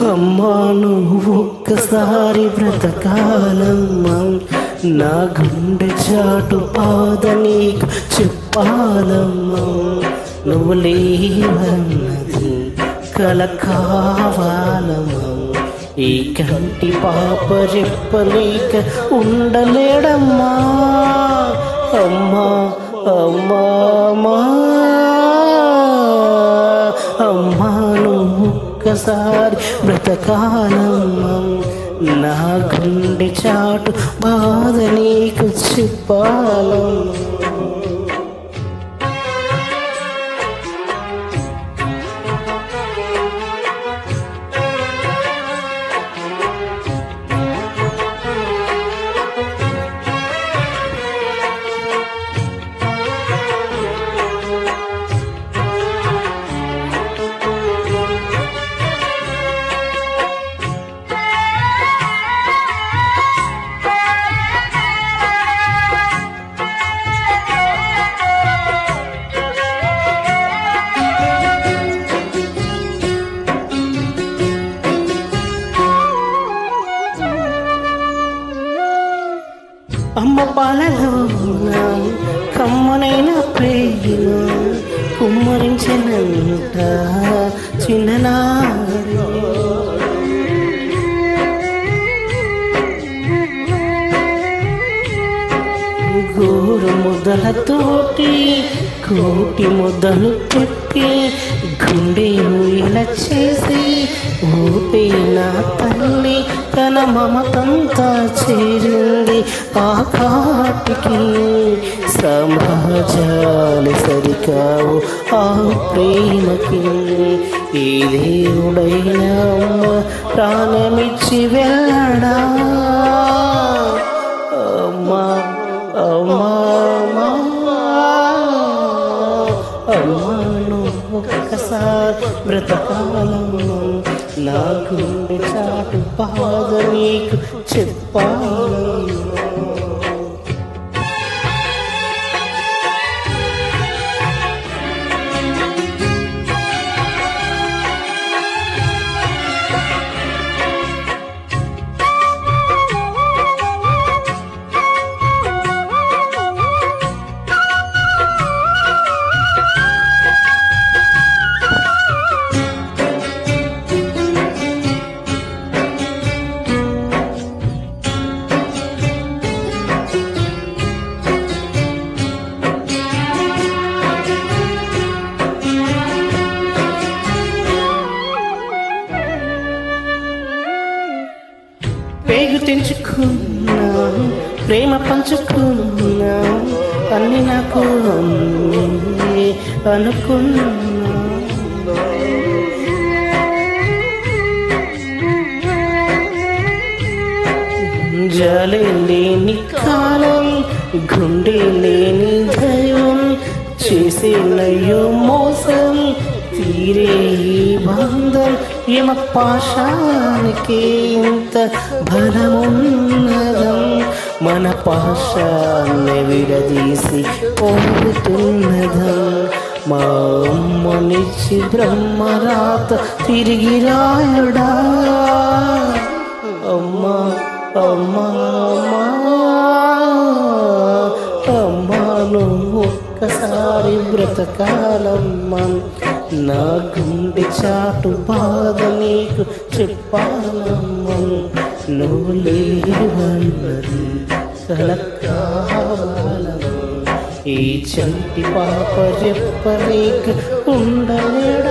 అమ్మా నువ్వు ఒక్కసారి బ్రతకాలమ్మా, నా గుండె చాటు పాద నీకు చెప్పాలమ్మా. నువ్వు లేవన్నది కల కావాలమ్మా, ఈ కంటి పాప చెప్పలేక ఉండలేడమ్మా. అమ్మా అమ్మా అమ్మా అమ్మా నువ్వు ఒక్కసారి బ్రతకాలమ్మా, నా గుండె చాటు బాధ నీకు చెప్పాలమ్మా. అమ్మ పాలలోన కమ్మనైన ప్రేమ కుమ్మరించినంట చిన్ననాడు. గోరు ముద్దలతోటి కోటి ముద్దలు పెట్టి గుండె ఇలా చేసి ఊపే నా తల్లి తన మమతంతా చేరింది ఆ కాటికి. సమాజాలు సరికావు ఆ ప్రేమకి, ఈ దేవుడైన అమ్మ ప్రాణమిచ్చి వెళ్ళడా. అమ్మా అమ్మా అమ్మా నువ్వు ఒక్కసారి బ్రతకాలమ్మా, నా గుండె చాటు బాధ నీకు చెప్పాలమ్మా. పేగు తెంచుకున్నా ప్రేమ పంచుకున్నా అన్ని నాకు అనుకున్నా. జాలే లేని కాలం గుండె లేని దైవం చేసేనయ్యో మోసం తీరే ఈ బంధం. యమ పాశానికి ఇంత బలమున్నదం, మన పాశాన్ని విడదీసి పొందుతున్నదం. మా అమ్మనిచ్చి బ్రహ్మరాత తిరిగి రాయడా. అమ్మా అమ్మా అమ్మా నువ్వు ఒక్కసారి బ్రతకాలమ్మా, నా గుండె చాటు బాధ నీకు చెప్పాలమ్మా. నువ్వు లేవన్నది కల కావాలమ్మా, ఈ చంటి పాప చెప్పలేక ఉండలేడు.